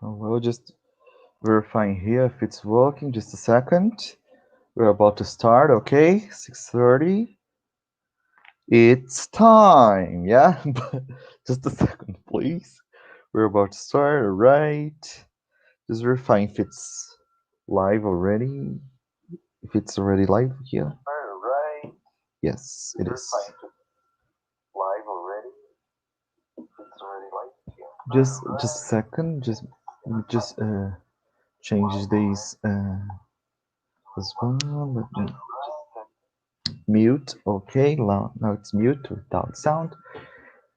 We'll just verifying here if it's working. Just a second. We're about to start, okay? 6:30. It's time, yeah? Just a second, please. We're about to start, all right? Just verifying if it's live already. If it's already live here. All right. Yes, it is. Live already. It's already live here. Just a second. Just change these as well. Let me mute. Okay, now it's mute without sound.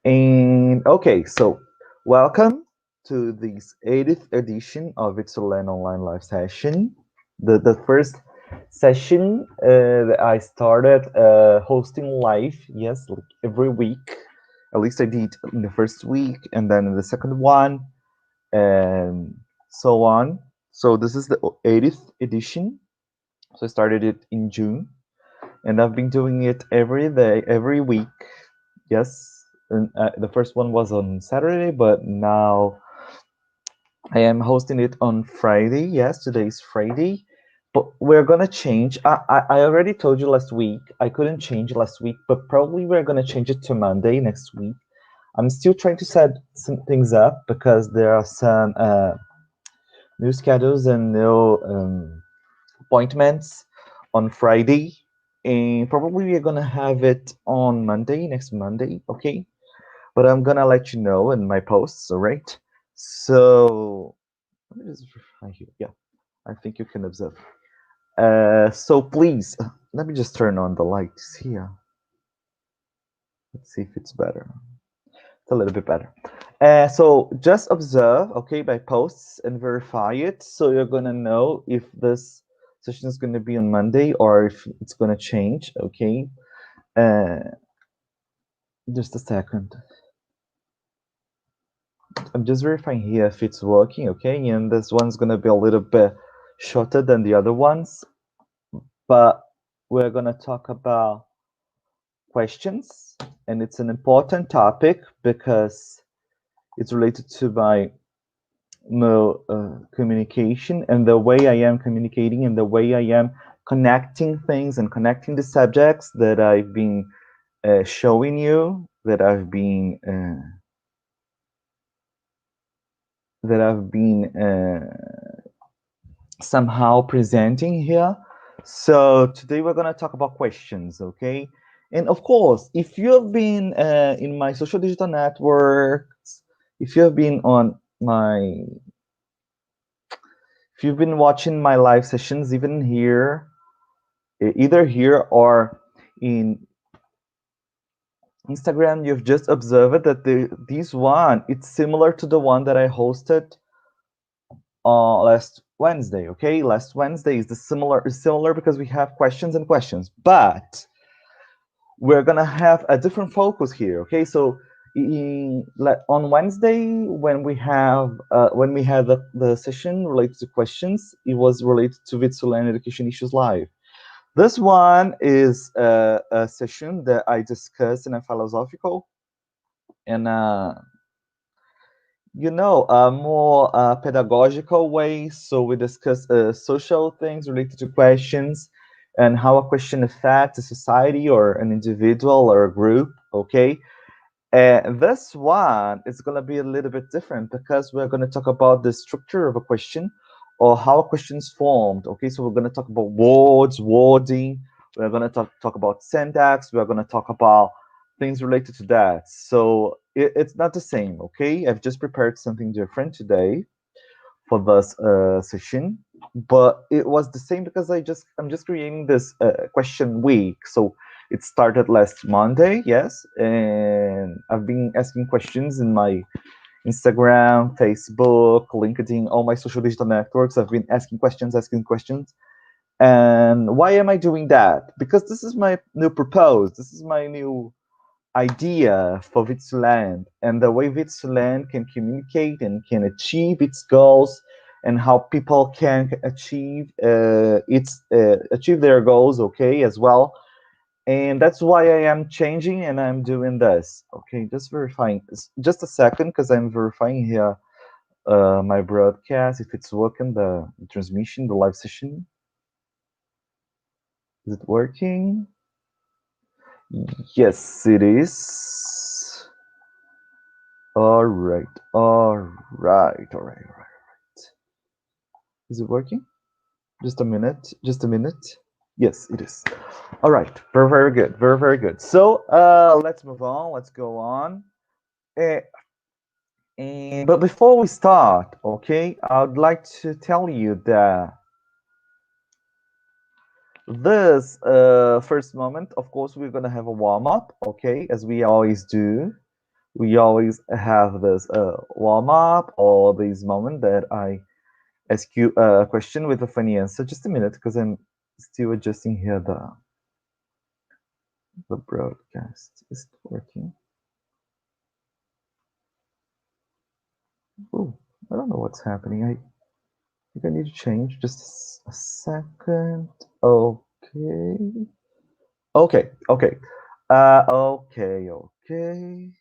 And okay, so welcome to this 80th edition of It's a Learn Online Live session. The first session that I started hosting live, yes, like every week. At least I did in the first week, and then in the second one, and so on. So this is the 80th edition. So I started it in June, and I've been doing it every day, every week. Yes, and the first one was on Saturday, but now I am hosting it on Friday. Yes, today is Friday, but we're gonna change. I already told you last week. I couldn't change last week, but probably we're gonna change it to Monday next week. I'm still trying to set some things up because there are some new schedules and new appointments on Friday, and probably we're gonna have it on Monday, next Monday, okay? But I'm gonna let you know in my posts, all right? So let me just verify here. Yeah, I think you can observe. So please, let me just turn on the lights here. Let's see if it's better. It's a little bit better. So just observe, okay, by posts and verify it. So you're gonna know if this session is gonna be on Monday or if it's gonna change, okay? Uh, just a second. I'm just verifying here if it's working, okay? And this one's gonna be a little bit shorter than the other ones, but we're gonna talk about questions, and it's an important topic because it's related to my communication and the way I am communicating and the way I am connecting things and connecting the subjects that I've been showing you, that I've been somehow presenting here. So today we're gonna talk about questions, okay? And of course, if you have been in my social digital networks, if you have been on my if you've been watching my live sessions, even here, either here or in Instagram, you've just observed that this one, it's similar to the one that I hosted last Wednesday. Okay, last Wednesday is similar because we have questions and questions, but we're gonna have a different focus here. Okay, so on Wednesday when we had the session related to questions, it was related to Vitsuland Education Issues Live. This one is a session that I discussed in a philosophical and a more pedagogical way. So we discuss social things related to questions and how a question affects a society or an individual or a group, okay? This one is going to be a little bit different because we're going to talk about the structure of a question or how a question is formed, okay? So we're going to talk about words, wording, we're going to talk about syntax, we're going to talk about things related to that. So it's not the same, okay? I've just prepared something different today for this session, but it was the same because I'm just creating this question week. So it started last Monday, yes, and I've been asking questions in my Instagram, Facebook, LinkedIn, all my social digital networks. I've been asking questions. And why am I doing that? Because this is my new propose. This is my new idea for Vitsuland and the way Vitsuland can communicate and can achieve its goals and how people can achieve their goals, okay, as well. And that's why I am changing and I'm doing this. Okay, just verifying. Just a second, because I'm verifying here my broadcast, if it's working, the transmission, the live session. Is it working? Yes, it is. All right, all right, all right, all right. Is it working? Just a minute, just a minute. Yes, it is. All right, very, very good, very, very good. So, let's move on. Let's go on. Uh, but before we start, okay, I would like to tell you that this first moment, of course, we're gonna have a warm up, okay, as we always do. We always have this warm up or this moment that I ask you a question with a funny answer. Just a minute, because I'm still adjusting here the broadcast. Is it working? Oh, I don't know what's happening. I think I need to change. Just a second. Okay. Okay. Okay. Okay. Okay.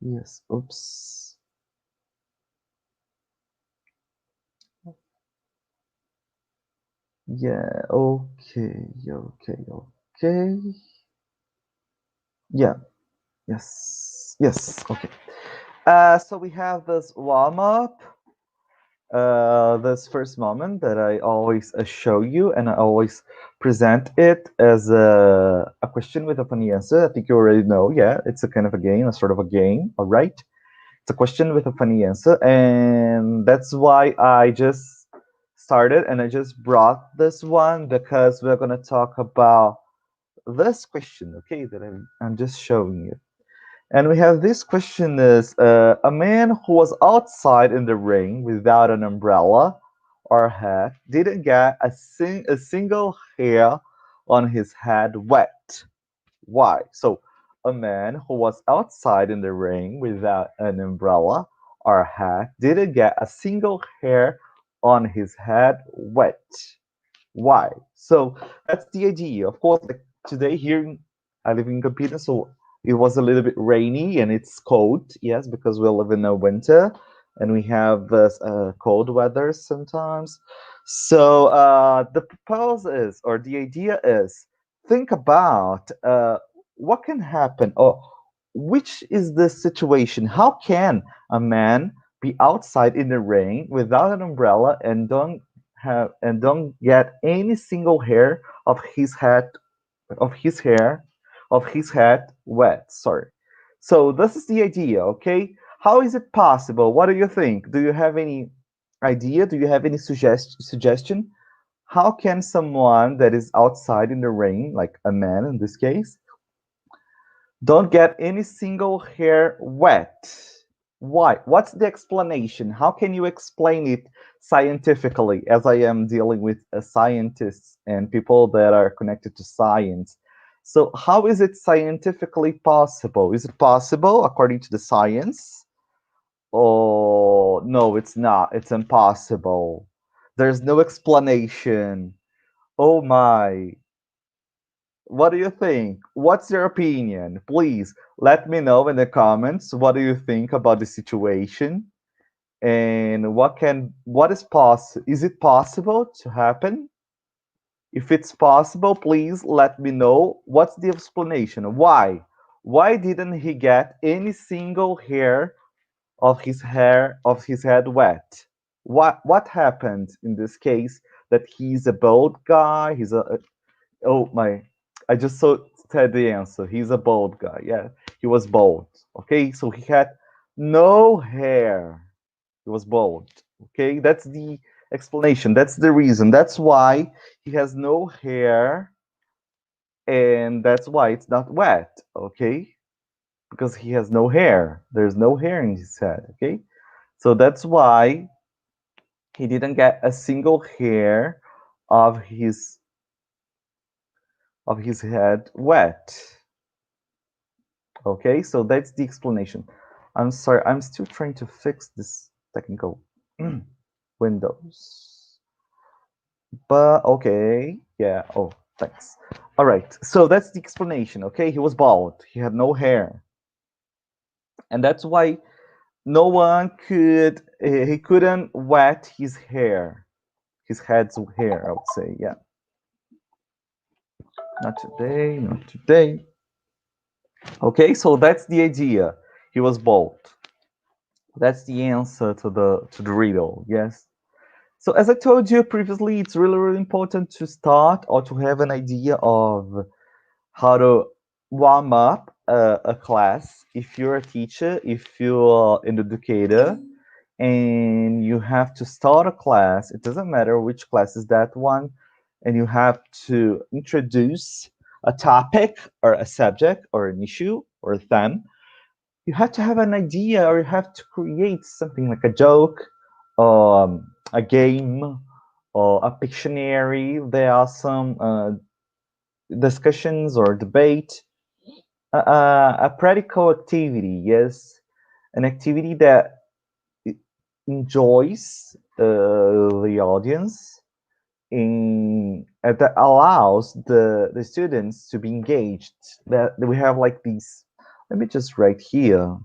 Yes. Oops. Yeah. Okay. Okay. Okay. Yeah. Yes. Yes. Okay. So we have this warm up. This first moment that I always show you, and I always present it as a question with a funny answer. I think you already know. Yeah, it's a kind of a game, a sort of a game. All right, it's a question with a funny answer, and that's why I just started and I just brought this one because we're gonna talk about this question. Okay, that I'm just showing you. And we have this question is a man who was outside in the rain without an umbrella or hat didn't get a single hair on his head wet. Why? So a man who was outside in the rain without an umbrella or hat didn't get a single hair on his head wet. Why? So that's the idea. Of course, like today here, I live in Campinas, so it was a little bit rainy and it's cold. Yes, because we live in a winter and we have this cold weather sometimes. So the proposal is, or the idea is, think about what can happen, or which is the situation. How can a man be outside in the rain without an umbrella and don't get any single hair of his head of his hair of his head wet. Sorry. So this is the idea, okay? How is it possible? What do you think? Do you have any idea? Do you have any suggestion? How can someone that is outside in the rain, like a man in this case, don't get any single hair wet? Why? What's the explanation? How can you explain it scientifically, as I am dealing with scientists and people that are connected to science? So, how is it scientifically possible? Is it possible according to the science? Oh, no, it's not. It's impossible. There's no explanation. Oh my. What do you think? What's your opinion? Please let me know in the comments. What do you think about the situation? And what is possible? Is it possible to happen? If it's possible, please let me know. What's the explanation? Why didn't he get any single hair of his head wet? What happened in this case that he's a bald guy? Oh my, I just said the answer. He's a bald guy. Yeah, he was bald. Okay, so he had no hair. He was bald. Okay, that's the explanation. That's the reason. That's why he has no hair, and that's why it's not wet. Okay, because he has no hair. There's no hair in his head. Okay, so that's why he didn't get a single hair of his head wet. Okay, so that's the explanation. I'm sorry, I'm still trying to fix this technical windows. But okay, yeah, oh, thanks. All right, so that's the explanation. Okay, he was bald, he had no hair. And that's why no one could, he couldn't wet his hair, his head's hair, I would say. Yeah, not today, not today. Okay, so that's the idea. He was bald. That's the answer to the riddle. Yes. So as I told you previously, it's really really important to start or to have an idea of how to warm up a class. If you're a teacher, if you're an educator, and you have to start a class, it doesn't matter which class is that one, and you have to introduce a topic or a subject or an issue or a theme, you have to have an idea or you have to create something like a joke, a game, or a Pictionary. There are some discussions or debate, a practical activity, yes, an activity that enjoys the audience in that allows the students to be engaged. That we have like these. Let me just write here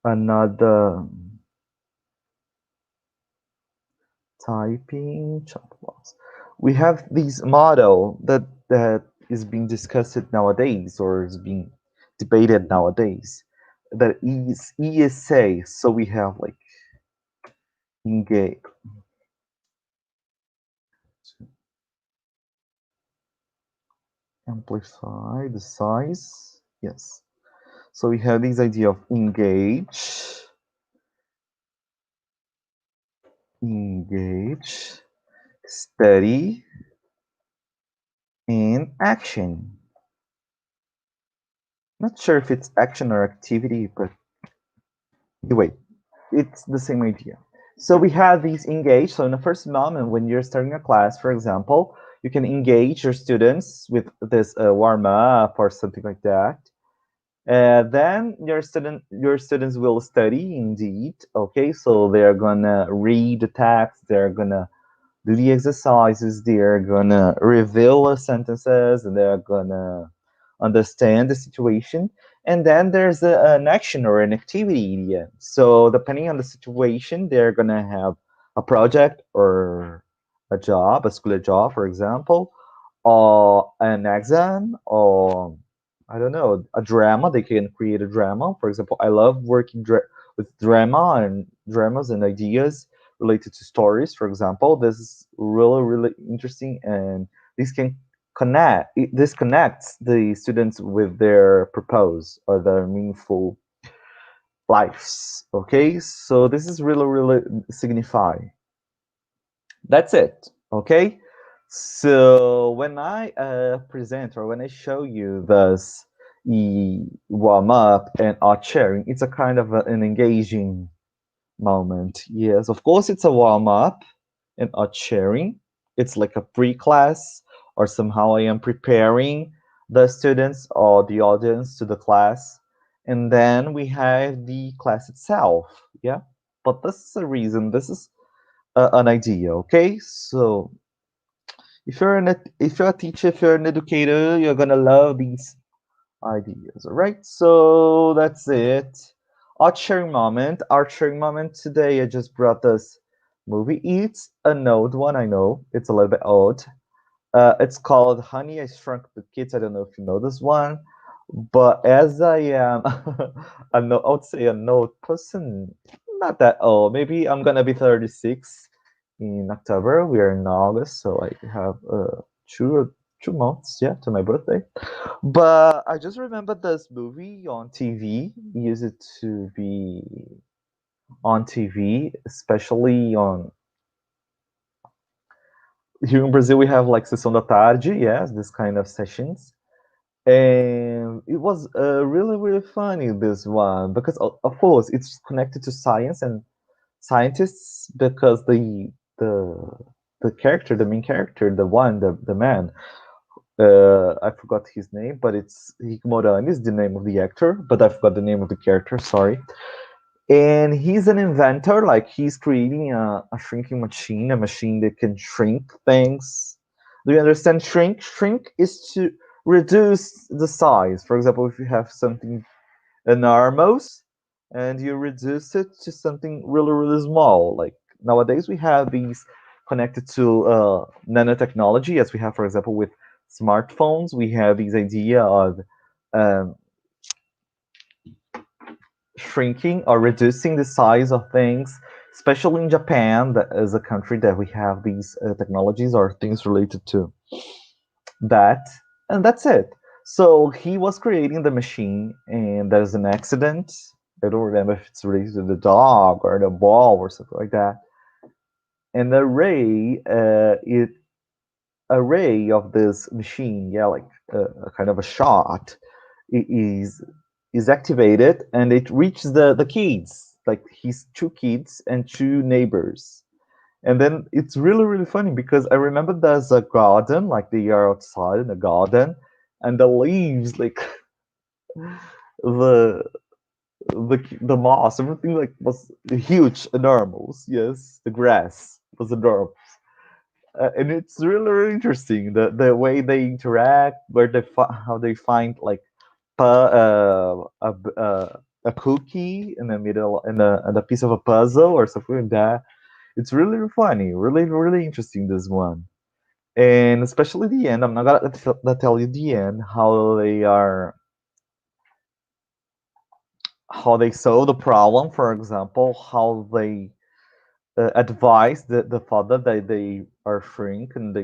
another typing chat box. We have this model that is being discussed nowadays or is being debated nowadays. That is ESA. So we have like engage, amplify the size. Yes. So we have this idea of engage, study, and action. Not sure if it's action or activity, but anyway, it's the same idea. So we have these engage. So in the first moment, when you're starting a class, for example, you can engage your students with this warm up or something like that. Then your students will study indeed. Okay, so they're gonna read the text. They're gonna do the exercises. They're gonna reveal the sentences, and they're gonna understand the situation. And then there's an action or an activity in the end. So depending on the situation, they're gonna have a project or a job, a school job, for example, or an exam, or I don't know, a drama. They can create a drama. For example, I love working with drama and dramas and ideas related to stories. For example, this is really really interesting, and this can this connects the students with their purpose or their meaningful lives. Okay, so this is really really signify. That's it. Okay, so when I present or when I show you this warm up and art sharing, it's a kind of an engaging moment. Yes, of course, it's a warm up and art sharing. It's like a pre-class, or somehow I am preparing the students or the audience to the class, and then we have the class itself. Yeah, but this is a reason. This is an idea. Okay, so if you're a teacher, if you're an educator, you're gonna love these ideas. All right, so that's it. Art sharing moment today. I just brought this movie. It's an old one, I know. It's a little bit old. It's called Honey, I Shrunk the Kids. I don't know if you know this one, but as I am, I would say an old person, not that old. Maybe I'm gonna be 36 in October. We are in August, so I have 2 months, yeah, to my birthday. But I just remember this movie on TV. Used it to be on TV, especially on here in Brazil. We have like Sessão da Tarde, yes, this kind of sessions, and it was really really funny this one because of course it's connected to science and scientists because the the character, the main character, the man, I forgot his name, but it's Rick Moranis is the name of the actor, but I forgot the name of the character, sorry. And he's an inventor, like he's creating a shrinking machine, a machine that can shrink things. Do you understand shrink? Shrink is to reduce the size. For example, if you have something enormous, and you reduce it to something really, really small. Like nowadays, we have these connected to nanotechnology, as we have, for example, with smartphones. We have this idea of um, shrinking or reducing the size of things, especially in Japan, that is a country that we have these technologies or things related to that, and that's it. So he was creating the machine, and there's an accident. I don't remember if it's related to the dog or the ball or something like that. And the ray, it array of this machine, yeah, like a kind of a shot, is activated, and it reaches the kids, like his two kids and two neighbors. And then it's really, really funny because I remember there's a garden, like they are outside in a garden, and the leaves, like the the moss, everything like was huge, enormous. Yes, the grass was enormous, and it's really, really interesting the way they interact, where how they find like a cookie in the middle, in a piece of a puzzle or something like that. It's really funny, really, really interesting, this one. And especially the end. I'm not gonna tell you the end, how they solve the problem. For example, how they advise the father that they are shrink, and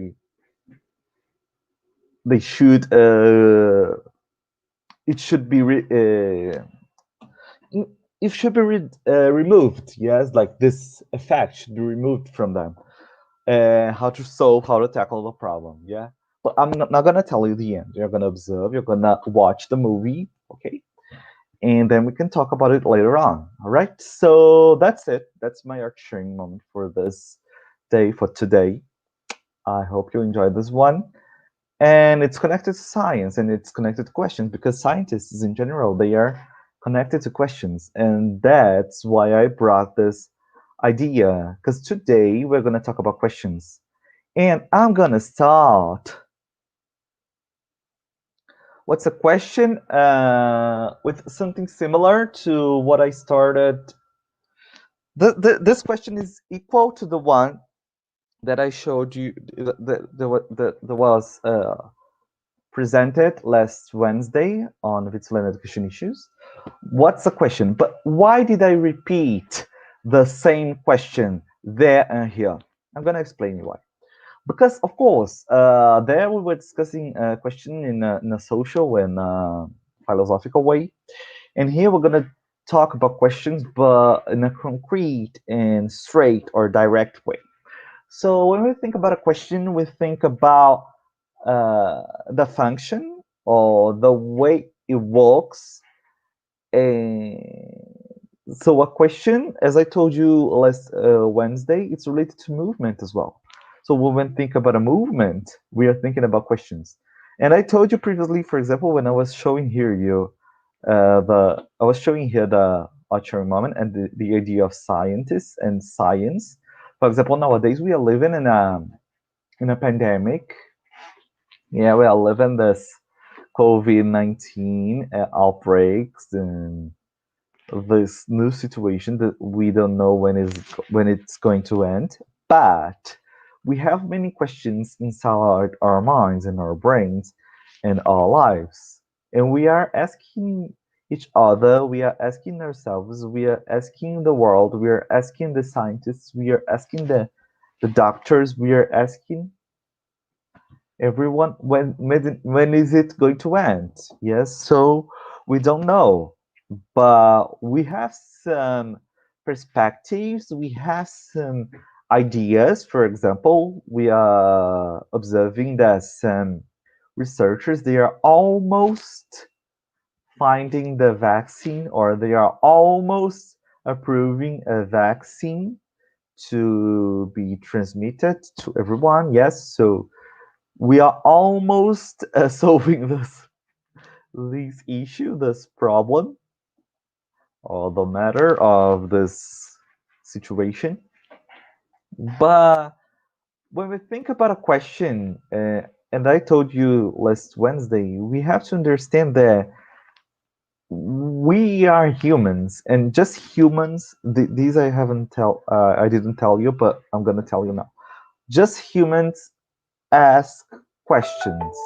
they should it should be it should be removed. Yes, like this effect should be removed from them. How to solve, how to tackle the problem. Yeah, but I'm not gonna tell you the end. You're gonna observe. You're gonna watch the movie. Okay, and then we can talk about it later on. All right. So that's it. That's my art sharing moment for this day, for today. I hope you enjoyed this one. And it's connected to science, and it's connected to questions, because scientists in general, they are connected to questions. And that's why I brought this idea, because today we're going to talk about questions. And I'm going to start. What's a question? With something similar to what I started. This question is equal to the one that I showed you, that was presented last Wednesday on Visual Education Issues. What's the question? But why did I repeat the same question there and here? I'm going to explain you why. Because, of course, there we were discussing a question in a social and philosophical way. And here we're going to talk about questions, but in a concrete and straight or direct way. So when we think about a question, we think about the function or the way it works. And so a question, as I told you last Wednesday, it's related to movement as well. So when we think about a movement, we are thinking about questions. And I told you previously, for example, when I was showing here I was showing here the archery moment and the idea of scientists and science. For example, nowadays we are living in a pandemic. Yeah, we are living this COVID-19 outbreaks and this new situation that we don't know when it's going to end. But we have many questions inside our minds and our brains and our lives. And we are asking each other, we are asking ourselves, we are asking the world, we are asking the scientists, we are asking the doctors, we are asking everyone, when is it going to end? Yes, so we don't know, but we have some perspectives, we have some ideas. For example, we are observing that some researchers, they are almost finding the vaccine, or they are almost approving a vaccine to be transmitted to everyone. Yes, so we are almost solving this issue, this problem, or the matter of this situation. But when we think about a question, and I told you last Wednesday, we have to understand that we are humans, and just humans. These I didn't tell you, but I'm gonna tell you now. Just humans ask questions.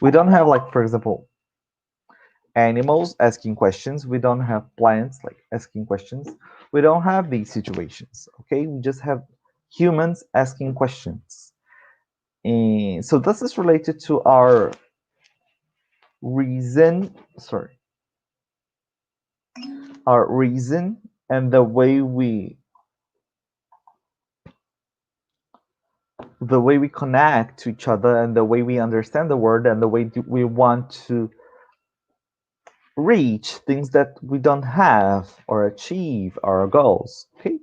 We don't have, like, for example, animals asking questions. We don't have plants like asking questions. We don't have these situations. Okay, we just have humans asking questions. And so this is related to our reason. Sorry, our reason and the way we connect to each other and the way we understand the world and the way we want to reach things that we don't have or achieve our goals. Okay,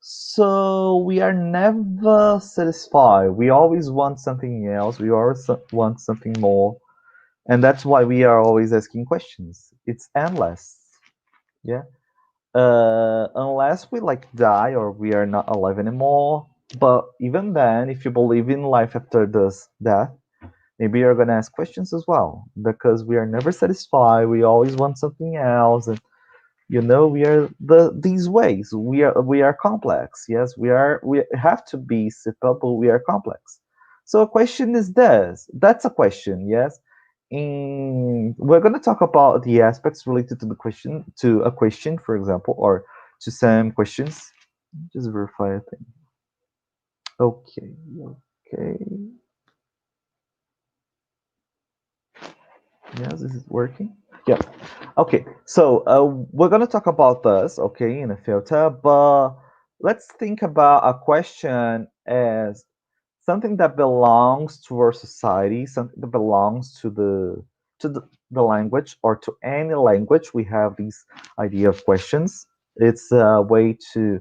so we are never satisfied. We always want something else. We always want something more, and that's why we are always asking questions. It's endless. Yeah. Unless we, like, die or we are not alive anymore. But even then, if you believe in life after this death, maybe you're gonna ask questions as well, because we are never satisfied. We always want something else, and we are these ways. We are complex. Yes, we have to be simple, but we are complex. So a question is this. That's a question. Yes. And we're going to talk about the aspects related to a question, for example, or to some questions. Just verify a thing. Okay. Okay. Yes, this is working. Yeah. Okay. So we're gonna talk about this, okay, in a filter, but let's think about a question as something that belongs to our society, something that belongs to the language, or to any language. We have this idea of questions. It's a way to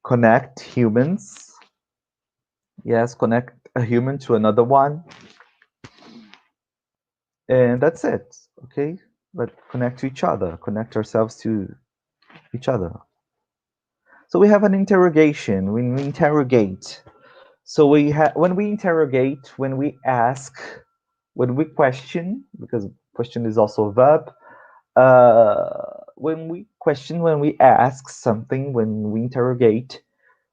connect humans. Yes, connect a human to another one, and that's it. Okay, but connect to each other, connect ourselves to each other. So we have an interrogation. When we interrogate, so when we interrogate, when we ask, when we question, because question is also a verb. When we question, when we ask something, when we interrogate,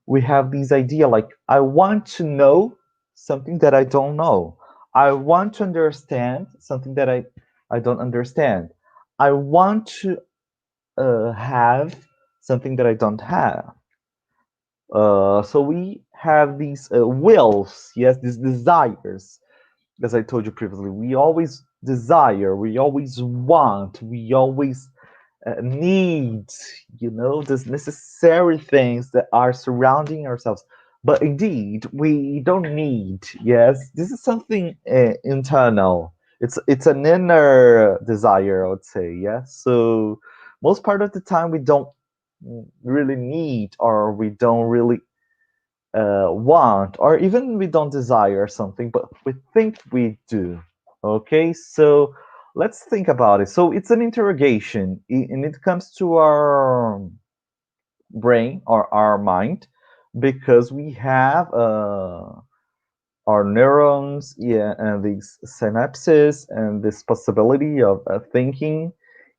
we have this idea like, I want to know something that I don't know. I want to understand something that I don't understand. I want to have something that I don't have. So we have these wills, yes, these desires. As I told you previously, we always desire, we always want, we always need, these necessary things that are surrounding ourselves. But indeed, we don't need. Yes, this is something internal. It's an inner desire, I would say. Yeah. So most part of the time, we don't really need, or we don't really want, or even we don't desire something, but we think we do. Okay, so let's think about it. So it's an interrogation, and it comes to our brain or our mind because we have our neurons, yeah, and these synapses, and this possibility of thinking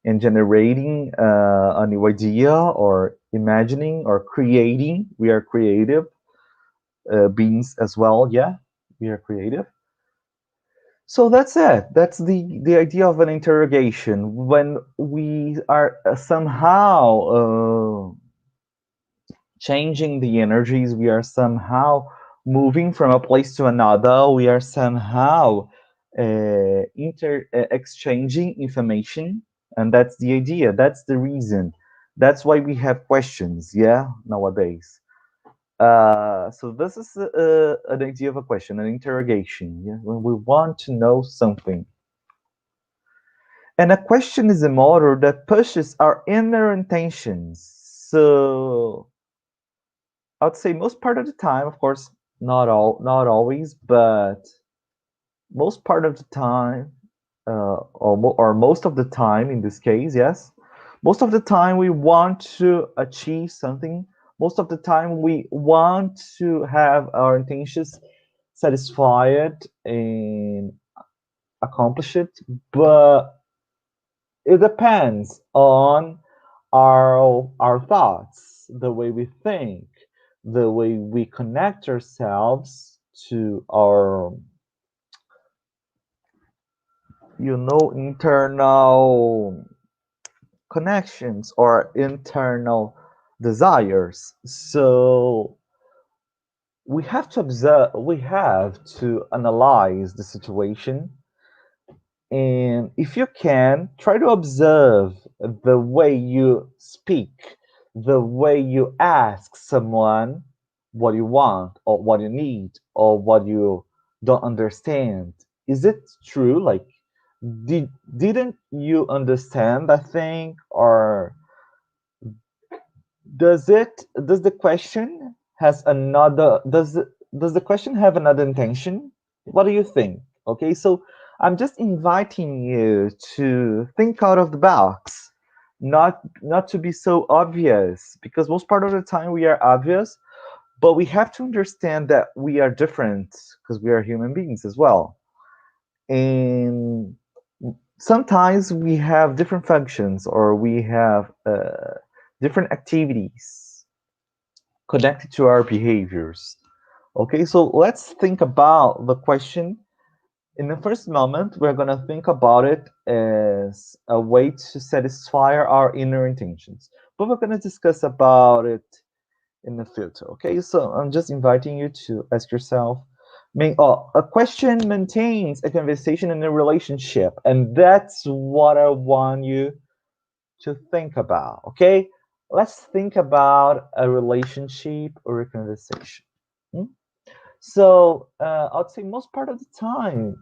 and generating a new idea, or imagining, or creating. We are creative beings as well. Yeah, we are creative. So that's it. That's the idea of an interrogation. When we are somehow changing the energies, we are somehow moving from a place to another. We are somehow exchanging information, and that's the idea. That's the reason. That's why we have questions. Yeah, nowadays. So this is an idea of a question, an interrogation. Yeah, when we want to know something, and a question is a motor that pushes our inner intentions. So I'd say most part of the time, of course, not always, but most part of the time, or most of the time in this case, yes, most of the time we want to achieve something. Most of the time we want to have our intentions satisfied, and accomplish it, but it depends on our thoughts, the way we think, the way we connect ourselves to our, internal connections or internal desires. So we have to observe, we have to analyze the situation. And if you can, try to observe the way you speak, the way you ask someone what you want or what you need or what you don't understand. Is it true? Like, didn't you understand that thing? Or does the question has another does the question have another intention? What do you think? Okay, so I'm just inviting you to think out of the box, not to be so obvious, because most part of the time we are obvious, but we have to understand that we are different because we are human beings as well. And sometimes we have different functions, or we have different activities connected to our behaviors. Okay, so let's think about the question. In the first moment, we're going to think about it as a way to satisfy our inner intentions, but we're going to discuss about it in the future. Okay, so I'm just inviting you to ask yourself, a question maintains a conversation in a relationship, and that's what I want you to think about. Okay, let's think about a relationship or a conversation. Hmm? So I'd say most part of the time,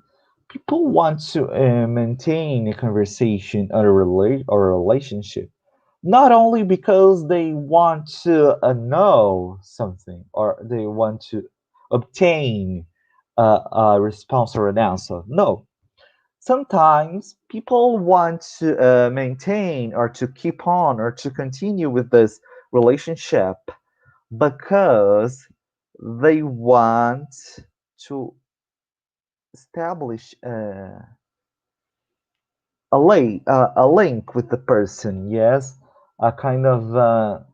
people want to maintain a conversation or or a relationship, not only because they want to know something or they want to obtain a response or an answer. No, sometimes people want to maintain or to keep on or to continue with this relationship because they want to establish a link with the person. Yes, a kind of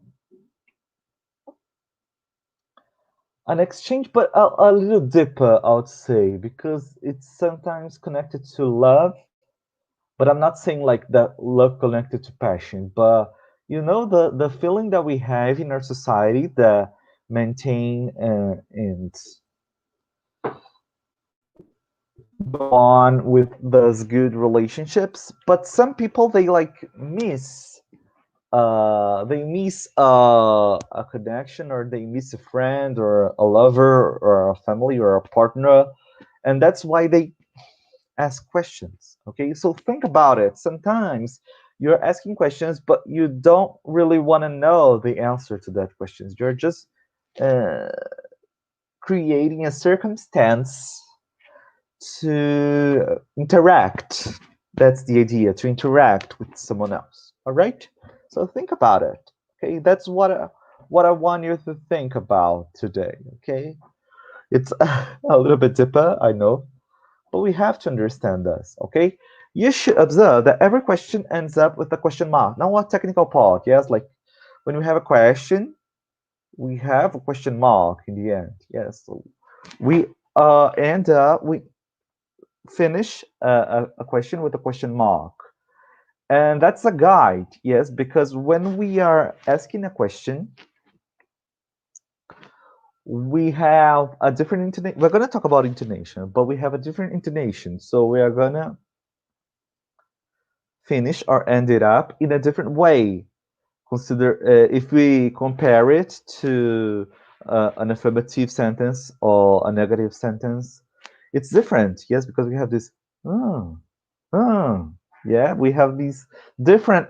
an exchange, but a little deeper, I would say, because it's sometimes connected to love. But I'm not saying like that love connected to passion, but the feeling that we have in our society that maintain and go on with those good relationships. But some people, they like miss a connection, or they miss a friend or a lover or a family or a partner, and that's why they ask questions. Okay, so think about it. Sometimes you're asking questions, but you don't really want to know the answer to that questions. You're just uh, creating a circumstance to interact. That's the idea, to interact with someone else. All right, so think about it. Okay, that's what I want you to think about today. Okay, it's a little bit deeper, I know, but we have to understand this. Okay, you should observe that every question ends up with a question mark. Now, what technical part? Yes, like when we have a question, we have a question mark in the end. Yes, so we end up we finish a question with a question mark. And that's a guide, yes, because when we are asking a question, we have a different intonation. We're going to talk about intonation, but we have a different intonation. So we are going to finish or end it up in a different way. Consider if we compare it to an affirmative sentence or a negative sentence, it's different, yes, because we have this, oh, oh, yeah, we have these different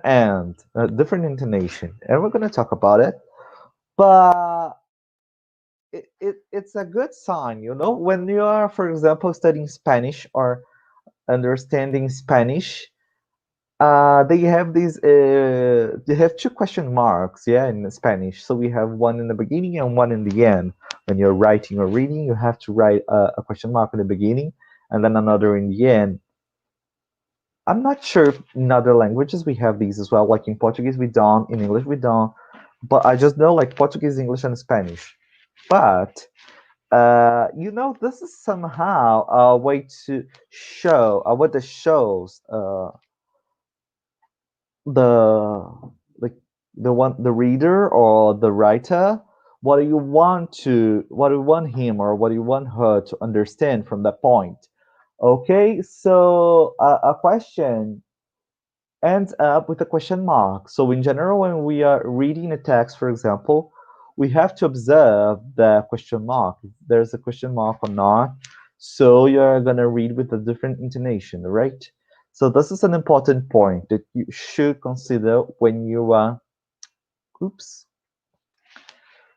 different intonation, and we're going to talk about it. But it's a good sign, when you are, for example, studying Spanish or understanding Spanish. They have two question marks, yeah, in Spanish. So we have one in the beginning and one in the end. When you're writing or reading, you have to write a question mark in the beginning and then another in the end. I'm not sure if in other languages we have these as well. Like in Portuguese we don't, in English we don't. But I just know like Portuguese, English, and Spanish. But this is somehow a way to show a way that shows the like the reader or the writer what do you want him or what do you want her to understand from that point. Okay, so a question ends up with a question mark. So in general, when we are reading a text, for example, we have to observe the question mark. If there's a question mark or not. So you're gonna read with a different intonation, right? So this is an important point that you should consider when you are, oops,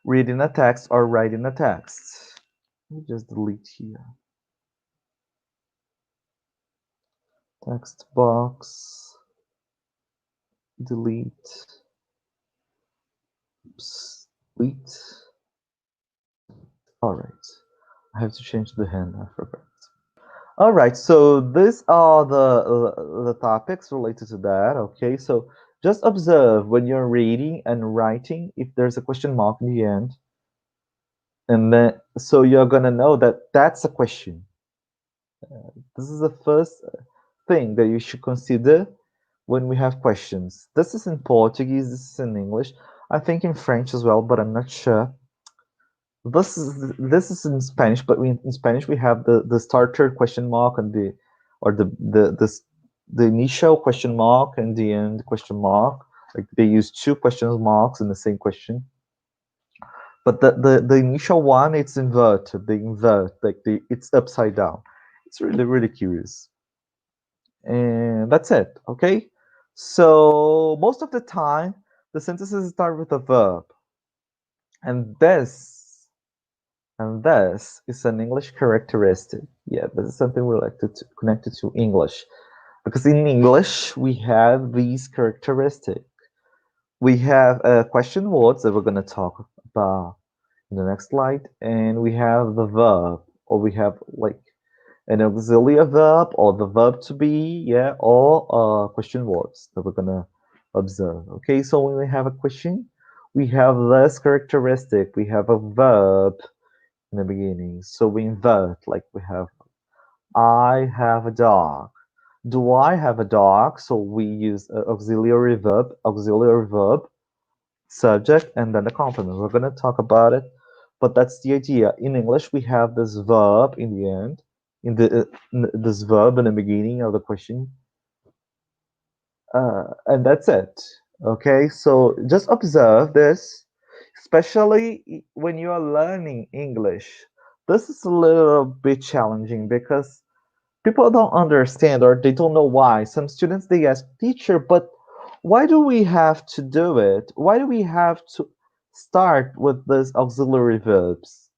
reading a text or writing a text. Let me just delete here. Text box, delete, oops, delete. All right. I have to change the hand. I forgot. All right. So these are the topics related to that. Okay. So just observe when you're reading and writing if there's a question mark in the end, and then so you're gonna know that that's a question. This is the first thing that you should consider when we have questions. This is in Portuguese. This is in English. I think in French as well, but I'm not sure. This is in Spanish, but in Spanish we have the starter question mark and the initial question mark and the end question mark. Like they use two question marks in the same question. But the initial one it's inverted. They invert it's upside down. It's really really curious. And that's it. Okay. So most of the time the sentences start with a verb, and this is an English characteristic. Yeah, this is something connected to English. Because in English, we have these characteristics. We have question words that we're going to talk about in the next slide, and we have the verb, or we have like an auxiliary verb, or the verb to be, yeah, or question words that we're going to observe. Okay, so when we have a question, we have this characteristic. We have a verb in the beginning. So we invert, like we have, I have a dog. Do I have a dog? So we use auxiliary verb, subject, and then the complement. We're going to talk about it, but that's the idea. In English, we have this verb in the end, this verb in the beginning of the question, and that's it. Okay, so just observe this, especially when you are learning English. This is a little bit challenging because people don't understand or they don't know why. Some students they ask, teacher, but why do we have to do it? Why do we have to start with these auxiliary verbs?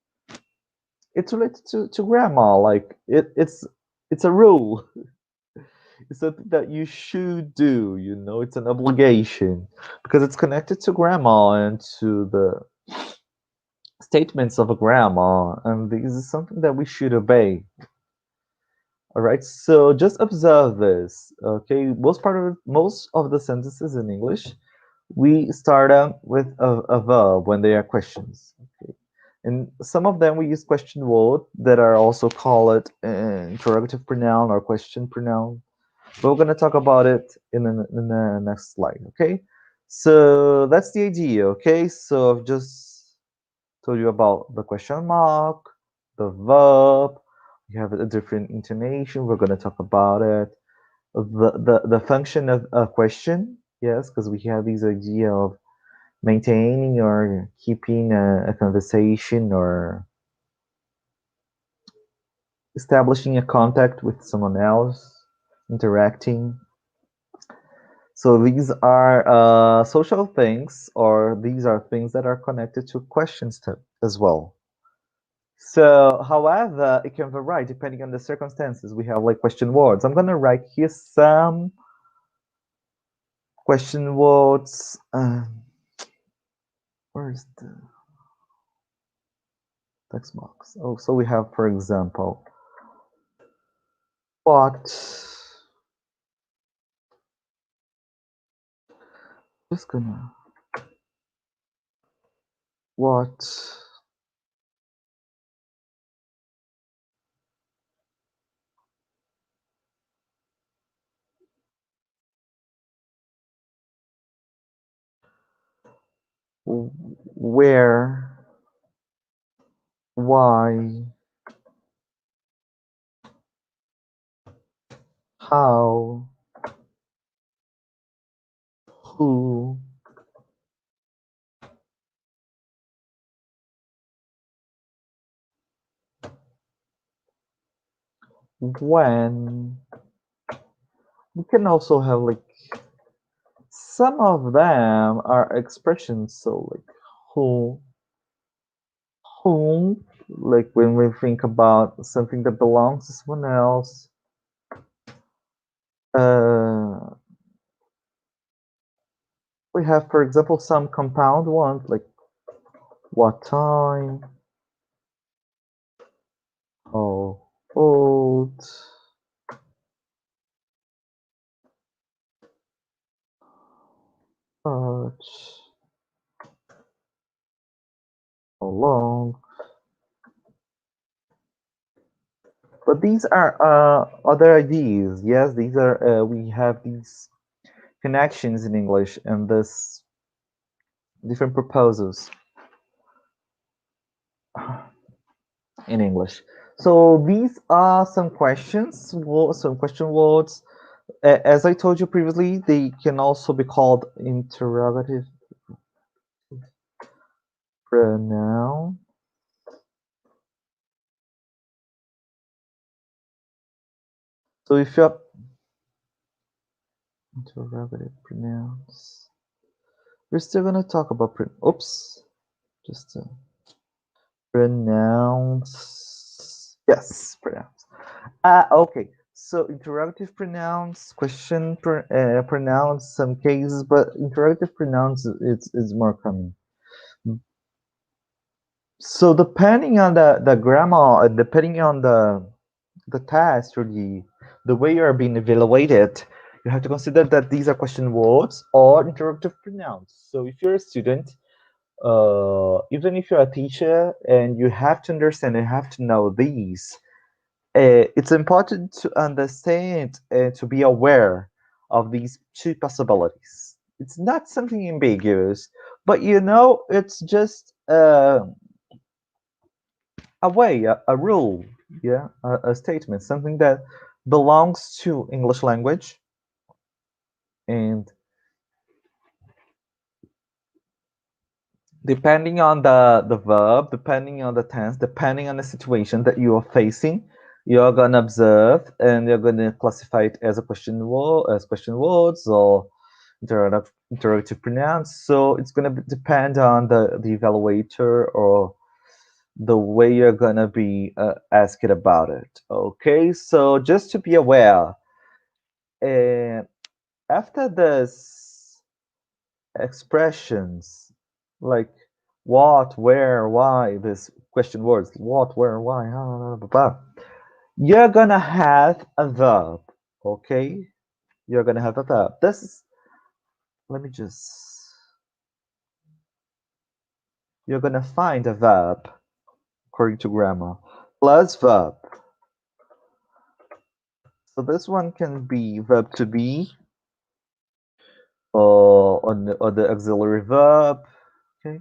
It's related to grammar, like it's a rule. It's something that you should do, it's an obligation because it's connected to grammar and to the statements of a grammar, and this is something that we should obey. All right, so just observe this. Okay, most of the sentences in English, we start out with a verb when they are questions. Okay, and some of them we use question word that are also called interrogative pronoun or question pronoun. But we're gonna talk about it in the next slide. Okay, so that's the idea. Okay, so I've just told you about the question mark, the verb. We have a different intonation. We're going to talk about it. The function of a question, yes, because we have this idea of maintaining or keeping a conversation or establishing a contact with someone else, interacting. So these are social things, or these are things that are connected to questions as well. So, however, it can vary depending on the circumstances. We have like question words. I'm gonna write here some question words. Where's the text box? Oh, so we have, for example, what Just gonna what? Where? Why? How? Who? When? We can also have like some of them are expressions, so like who, whom, like when we think about something that belongs to someone else. Uh, we have, for example, some compound ones like what time, how old, much, how long. But these are other ideas. Yes, these are we have these connections in English and this different proposals in English. So these are some questions, some question words. As I told you previously, they can also be called interrogative pronoun. So if you have interrogative pronouns, we're still gonna talk about oops, just pronouns. Yes, pronouns. Okay. So interrogative pronouns, pronouns, some cases, but interrogative pronouns is more common. So depending on the grammar, depending on the test or the way you are being evaluated, you have to consider that these are question words or interrogative pronouns. So if you're a student, even if you're a teacher, and you have to understand, you have to know these. It's important to understand and to be aware of these two possibilities. It's not something ambiguous, but it's just a way, a rule, yeah, a statement, something that belongs to English language, and depending on the verb, depending on the tense, depending on the situation that you are facing, you're gonna observe and you're gonna classify it as a question word, as question words or interrogative pronouns. So it's gonna depend on the evaluator or the way you're gonna be asked about it. Okay, so just to be aware, and after this expressions like what, where, why, this question words, what, where, why, blah, blah, blah, you're gonna have a verb. Okay, you're gonna have a verb. This is, let me just, you're gonna find a verb according to grammar plus verb. So this one can be verb to be or the auxiliary verb. Okay,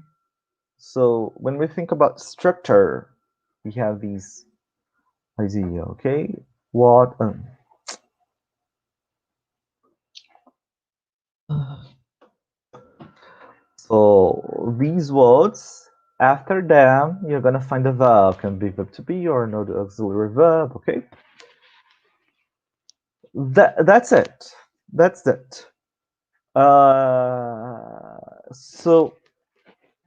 so when we think about structure, we have these idea. Okay, what so these words, after them you're gonna find a verb, can be verb to be or no, the auxiliary verb. Okay, that's it, that's it. So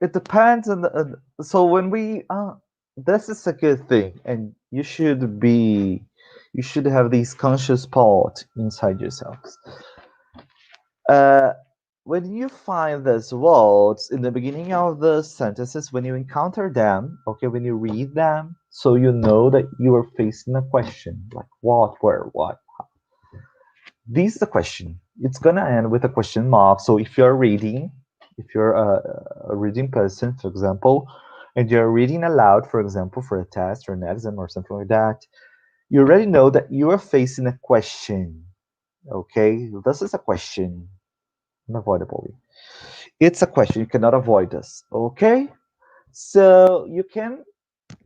it depends on the so when we this is a good thing, and you should have these conscious part inside yourselves. uh when you find these words in the beginning of the sentences, when you encounter them, okay, when you read them, so you know that you are facing a question like what, where, what. This is the question. it's gonna end with a question mark. So if you're reading, if you're a reading person, for example, and you're reading aloud, for example, for a test or an exam or something like that, you already know that you are facing a question. Okay, this is a question, unavoidably. It's a question. You cannot avoid this. Okay, so you can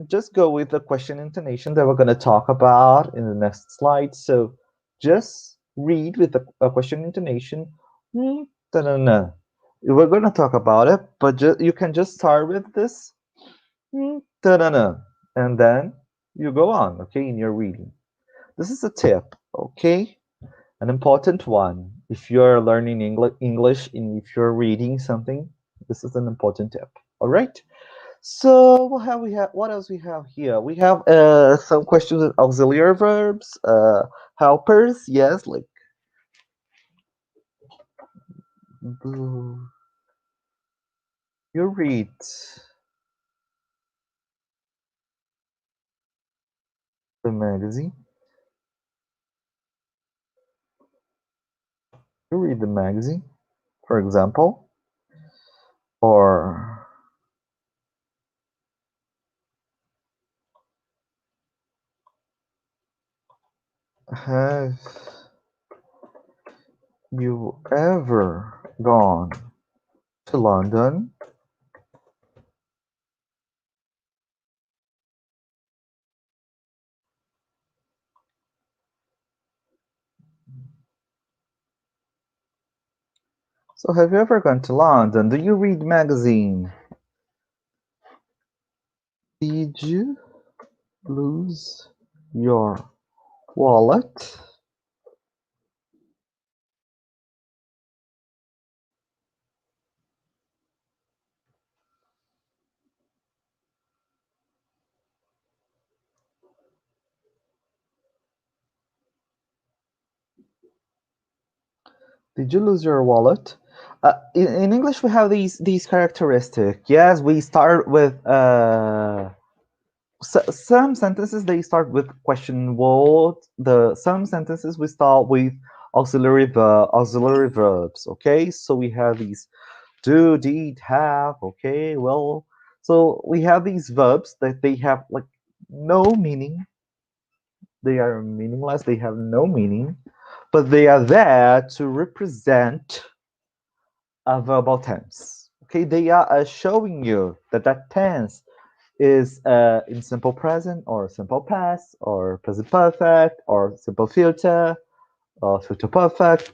just go with the question intonation that we're going to talk about in the next slide. So just read with a question intonation. Hmm, da-da-da. We're going to talk about it, but you can just start with this. Hmm, da-da-da. And then you go on, okay, in your reading. This is a tip, okay? An important one. If you're learning English and if you're reading something, this is an important tip. All right? So what else we have here? We have some questions with auxiliary verbs, helpers, yes, like you read the magazine. You read the magazine, for example, or have you ever gone to London? So have you ever gone to London? Do you read magazine? Did you lose your wallet? Did you lose your wallet? In English, we have these characteristics. Yes, we start with some sentences they start with question word. The some sentences we start with auxiliary verbs. Okay, so we have these do, did, have. Okay, well, so we have these verbs that they have like no meaning. They are meaningless. They have no meaning, but they are there to represent a verbal tense. Okay, they are showing you that that tense is in simple present or simple past or present perfect or simple future or future perfect,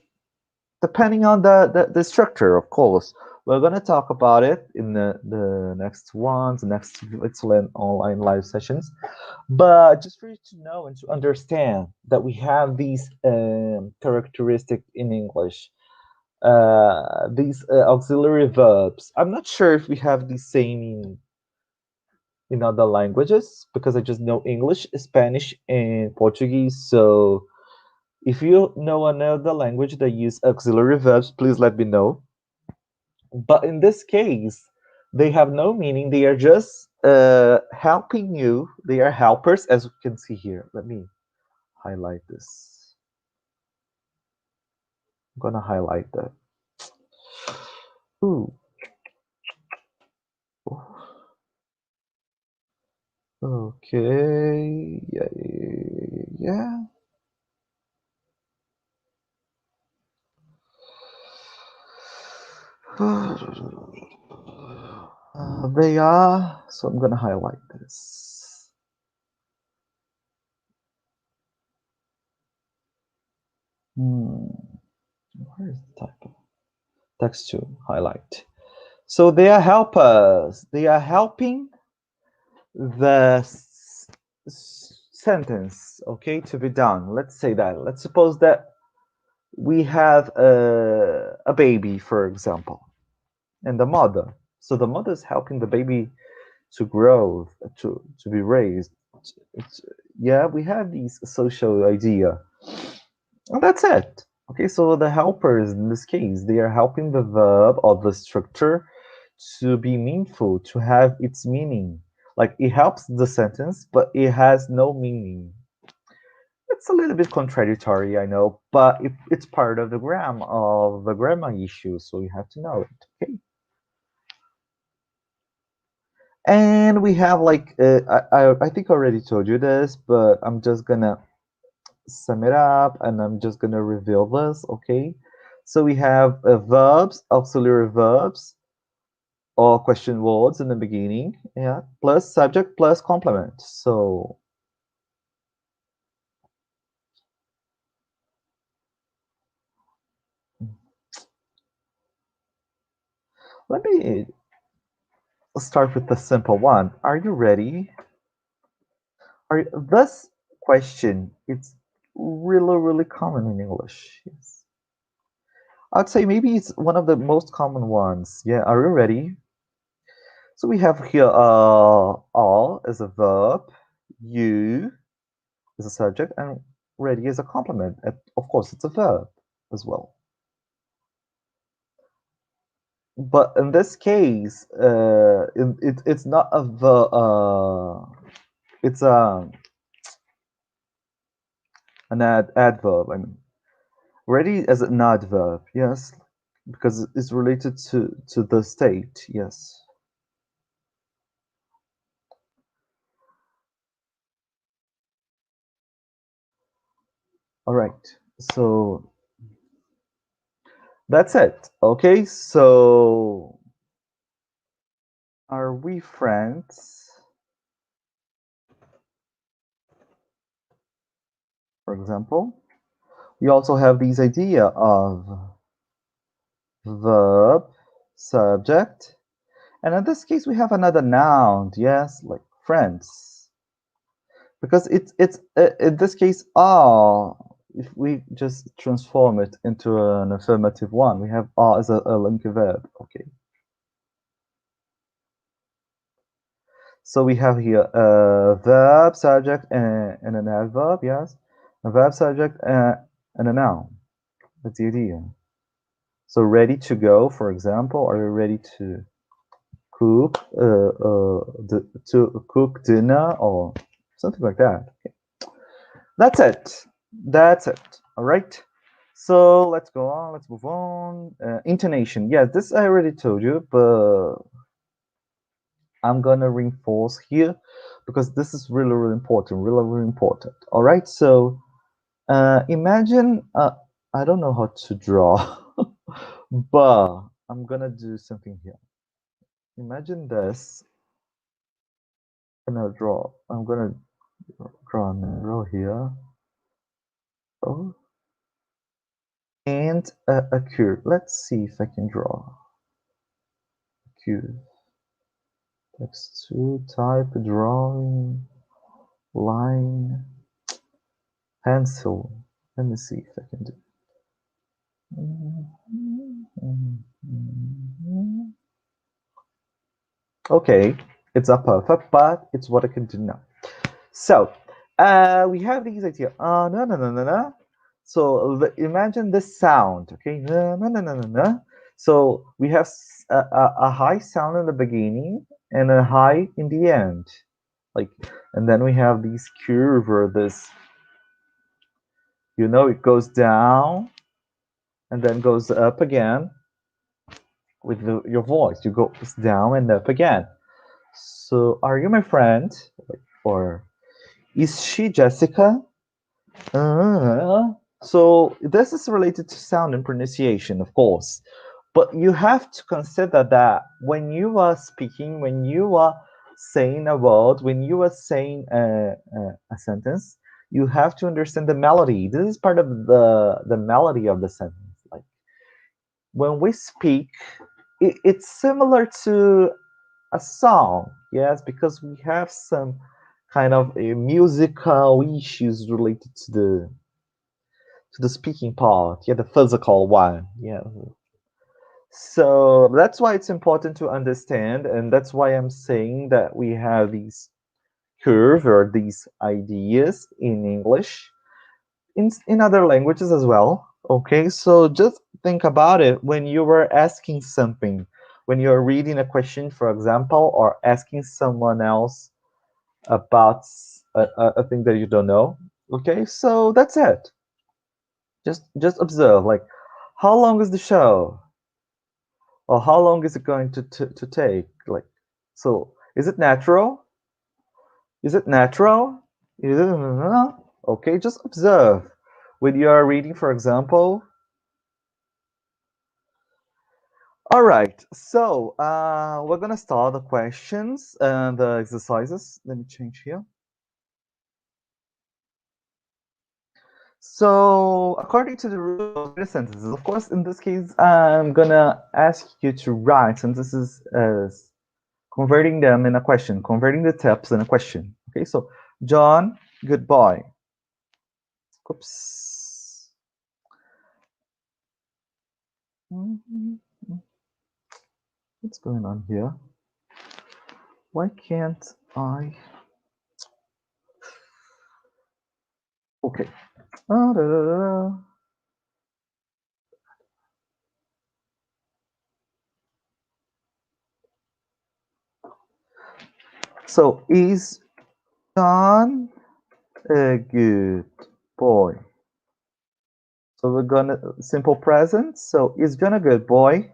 depending on the structure, of course. We're going to talk about it in the next ones, the next excellent online live sessions. But just for you to know and to understand that we have these characteristics in English, these auxiliary verbs. I'm not sure if we have the same in other languages because I just know English, Spanish, and Portuguese. So if you know another language that use auxiliary verbs, please let me know. But in this case, they have no meaning. They are just helping you. They are helpers, as you can see here. Let me highlight this. I'm gonna highlight that. Ooh. Okay. Yeah, yeah, yeah, yeah. They are. So I'm gonna highlight this. Hmm. Where is the typo? Text to highlight. So they are helpers. They are helping the sentence, okay, to be done. Let's say that. Let's suppose that we have a baby, for example, and the mother. So the mother is helping the baby to grow, to be raised. It's, yeah, we have these social idea. And that's it. Okay, so the helpers in this case, they are helping the verb or the structure to be meaningful, to have its meaning. Like it helps the sentence, but it has no meaning. It's a little bit contradictory, I know, but it's part of the grammar issue, so you have to know it. Okay. And we have like I think I already told you this, but I'm just gonna sum it up and I'm just gonna reveal this. Okay. So we have verbs, auxiliary verbs, or question words in the beginning, yeah, plus subject plus complement. So let me start with the simple one. Are you ready? This question, it's really, really common in English. Yes. I'd say maybe it's one of the most common ones. Yeah, are you ready? So we have here all as a verb, you is a subject, and ready is a complement. And of course, it's a verb as well. But in this case, it's not a verb. It's an adverb. I mean, ready as an adverb. Yes, because it's related to the state. Yes. All right. So that's it. Okay. So are we friends? For example, we also have this idea of verb, subject, and in this case we have another noun. Yes, like friends, because it's in this case all. If we just transform it into an affirmative one, we have all as a linky verb. Okay. So we have here a verb, subject, and an adverb, yes. A verb, subject, and a noun. That's the idea. So ready to go, for example, are you ready to cook, to cook dinner or something like that? Okay. That's it. That's it. All right. So let's go on. Let's move on. Intonation. Yes, this I already told you, but I'm gonna reinforce here because this is really, really important. Really, really important. All right. So imagine I don't know how to draw, but I'm gonna do something here. Imagine this. I'm gonna draw an arrow here. Oh, and a curve. Let's see if I can draw a curve. Text two, type, drawing, line, pencil. Let me see if I can do. Okay, it's not perfect, but it's what I can do now. So, we have these idea. No, no, no, no, no. So imagine this sound, okay? No, no, no, no, no, no. So we have a high sound in the beginning and a high in the end, like, and then we have these curve or this, it goes down and then goes up again with your voice. You go down and up again. So, are you my friend? Or is she Jessica? So this is related to sound and pronunciation, of course. But you have to consider that when you are speaking, when you are saying a word, when you are saying a sentence, you have to understand the melody. This is part of the melody of the sentence. Like when we speak, it's similar to a song, yes, because we have some kind of musical issues related to the speaking part, yeah, the physical one, yeah. So that's why it's important to understand, and that's why I'm saying that we have these curve or these ideas in English, in other languages as well. Okay, so just think about it when you were asking something, when you're reading a question, for example, or asking someone else about a thing that you don't know. Okay, so that's it. Just observe, like, how long is the show? Or how long is it going to take? Like, so is it natural? Is it natural? Is it, okay, just observe. When you are reading, for example. All right, so we're gonna start the questions and the exercises. Let me change here. So, according to the rule of the sentences, of course, in this case, I'm gonna ask you to write sentences as converting them in a question, converting the tips in a question. Okay, so John, goodbye. Oops. What's going on here? Why can't I? Okay. So, is John a good boy? So we're gonna simple present. So is John a good boy?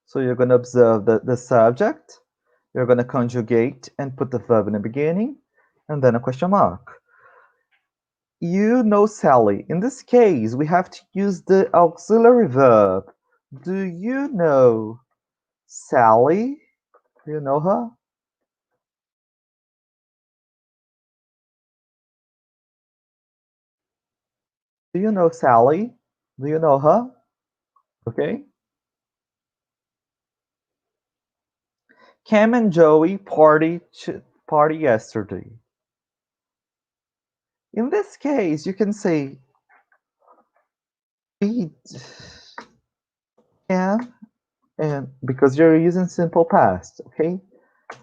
So you're gonna observe the subject. You're gonna conjugate and put the verb in the beginning, and then a question mark. You know Sally. In this case, we have to use the auxiliary verb. Do you know Sally? Do you know her? Do you know Sally? Do you know her? Okay. Cam and Joey party yesterday. In this case, you can say we Cam and because you're using simple past, okay?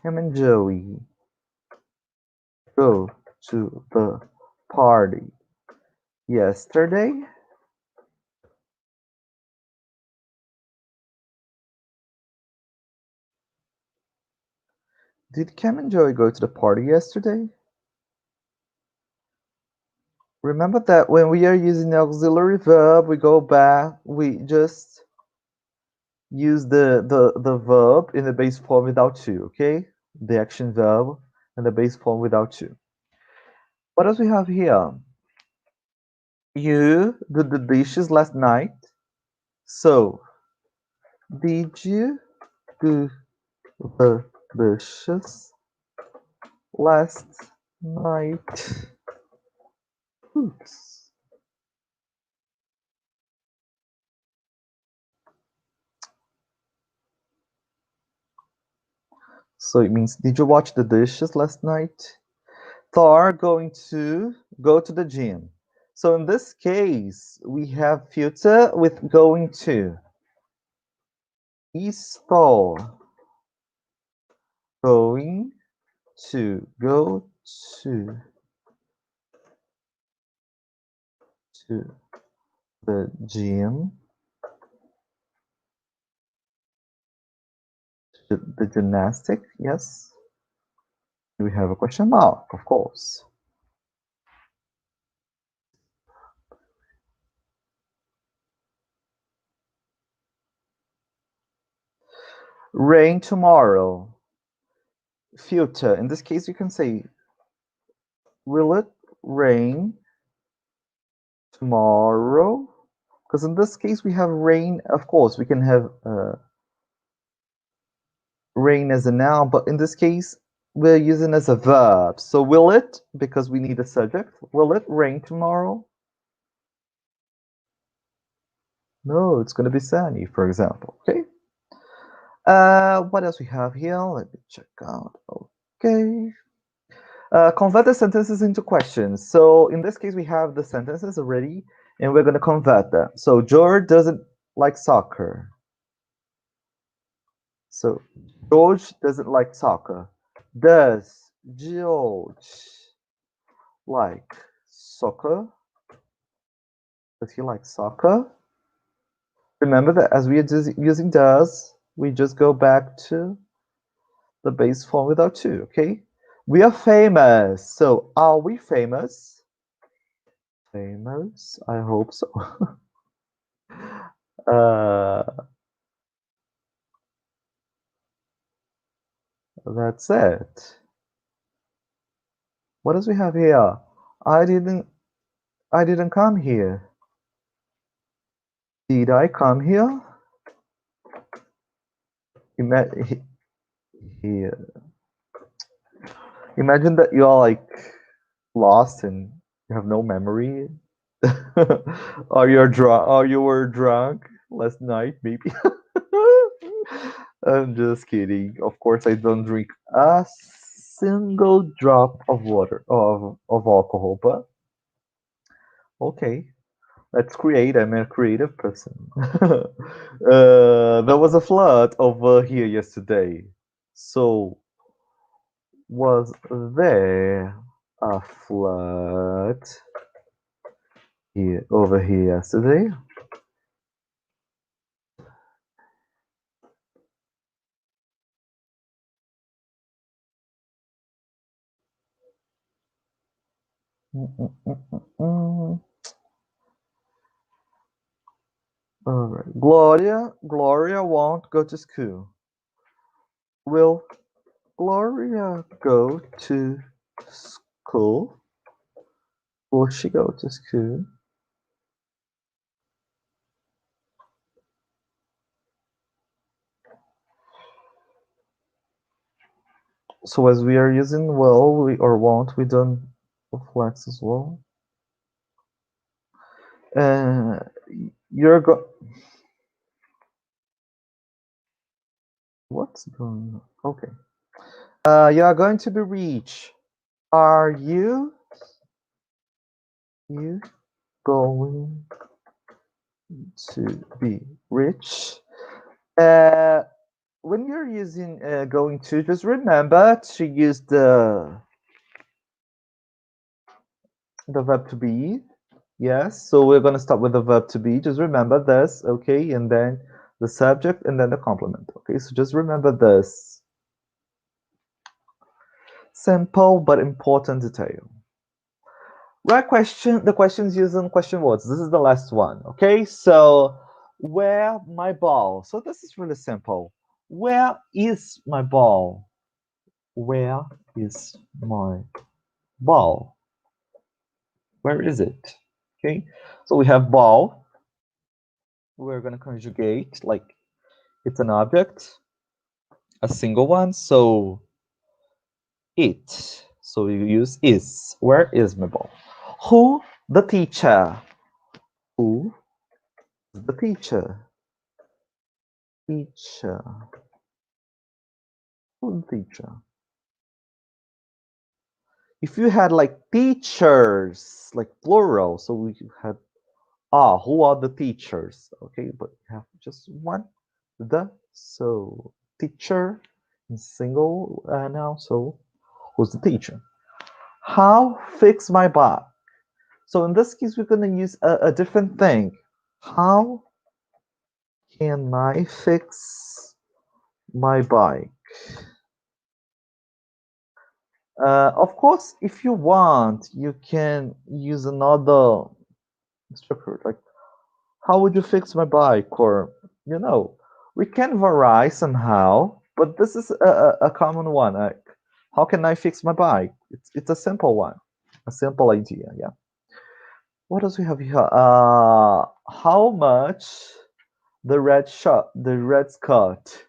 Cam and Joey go to the party yesterday. Did Cam and Joey go to the party yesterday? Remember that when we are using the auxiliary verb, we go back, we just use the verb in the base form without to, okay? The action verb and the base form without to. What else we have here? You did the dishes last night. So, did you do the dishes last night? Oops. So it means, did you watch the dishes last night? Thor going to go to the gym. So in this case, we have future with going to. Is Thor going to go to the gym? The gymnastic? Yes. We have a question mark, of course. Rain tomorrow. Future. In this case, you can say, will it rain tomorrow? Because in this case, we have rain. Of course, we can have rain as a noun, but in this case, we're using as a verb. So will it, because we need a subject, will it rain tomorrow? No, it's going to be sunny, for example. Okay. What else we have here? Let me check out. Okay. Convert the sentences into questions. So in this case, we have the sentences already, and we're going to convert them. So George doesn't like soccer. So George doesn't like soccer. Does George like soccer? Does he like soccer? Remember that as we are using does, we just go back to the base form without to, okay? We are famous. So are we famous? Famous? I hope so. uh, that's it. What else we have here? I didn't I didn't come here. Did I come here? Ima- here. Imagine that you're like lost and you have no memory. Or you're drunk or you were drunk last night, maybe. I'm just kidding. Of course I don't drink a single drop of water of alcohol, but okay. Let's create. I'm a creative person. There was a flood over here yesterday. So, was there a flood here over here yesterday? Mm. All right. Gloria won't go to school. Will Gloria go to school? Will she go to school? So as we are using will we or won't, we don't flex as well. Uh, you're go. What's going on? Okay. You are going to be rich. Are you going to be rich? Uh, when you're using going to, just remember to use the verb to be. Yes, so we're gonna start with the verb to be. Just remember this, okay, and then the subject and then the complement. Okay, so just remember this simple but important detail. Right question. The questions using question words. This is the last one. Okay, so where my ball? So this is really simple. Where is my ball? Where is my ball? Where is it? Okay, so we have ball. We're gonna conjugate like it's an object, a single one. So it. So you use is. Where is my ball? Who? The teacher. Who? The teacher. Teacher. Who's the teacher? If you had like teachers, like plural, so we had who are the teachers? Okay, but you have just one, the. So teacher in single now. So who's the teacher? How fix my bike? So in this case, we're gonna use a different thing. How can I fix my bike? Of course, if you want, you can use another structure. Like, how would you fix my bike? Or, we can vary somehow, but this is a common one. Like, how can I fix my bike? It's a simple one, a simple idea. Yeah. What else we have here? How much the red skirt?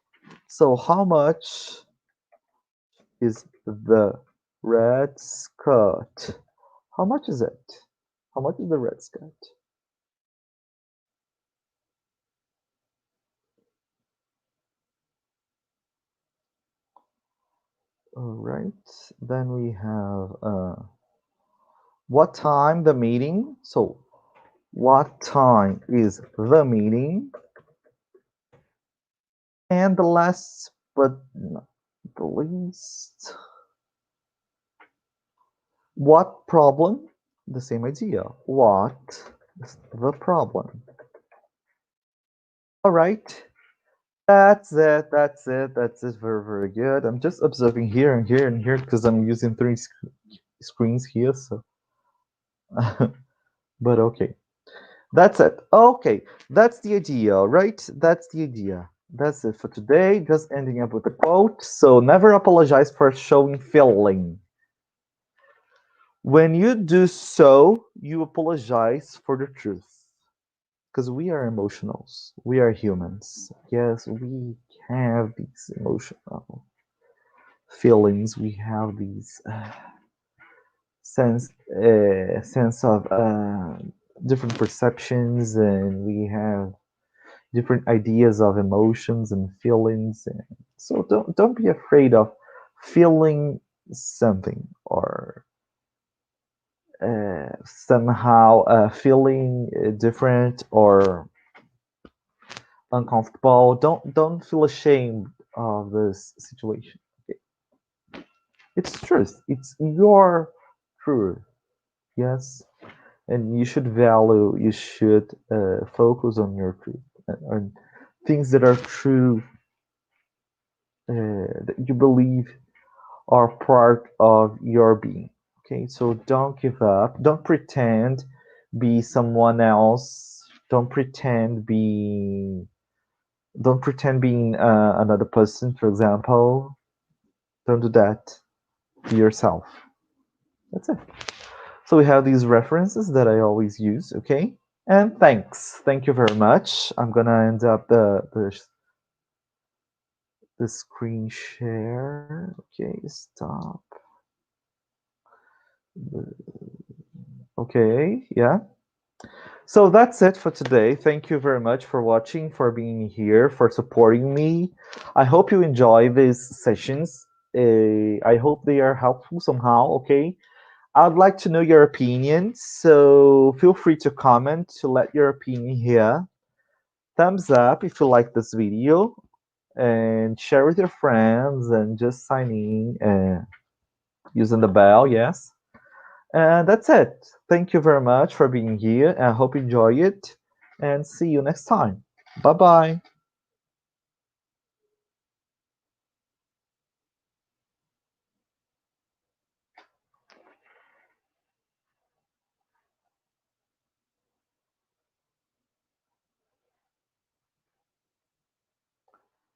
So how much is the red skirt? How much is it? How much is the red skirt? All right. Then we have what time the meeting? So what time is the meeting? And the last but not the least, what problem? The same idea. What is the problem? All right. That's it. That's it. That's it. Very, very good. I'm just observing here and here and here because I'm using three screens here. So, but okay. That's it. Okay. That's the idea, right? That's the idea. That's it for today. Just ending up with a quote. So, never apologize for showing feeling. When you do so, you apologize for the truth. Because we are emotionals. We are humans. Yes, we have these emotional feelings. We have these sense of different perceptions, and we have different ideas of emotions and feelings. And so don't be afraid of feeling something or somehow feeling different or uncomfortable. Don't feel ashamed of this situation. Okay? It's truth. It's your truth. Yes, and you should value. You should focus on your truth and on things that are true that you believe are part of your being. Okay, so don't give up. Don't pretend be someone else. Don't pretend being another person, for example. Don't do that to yourself. That's it. So we have these references that I always use, okay? And thanks. Thank you very much. I'm gonna end up the screen share. Okay, stop. Okay, yeah. So that's it for today. Thank you very much for watching, for being here, for supporting me. I hope you enjoy these sessions. I hope they are helpful somehow, okay? I'd like to know your opinion, so feel free to comment to let your opinion here. Thumbs up if you like this video, and share with your friends, and just sign in using the bell, yes. And that's it. Thank you very much for being here. I hope you enjoy it, and see you next time. Bye bye.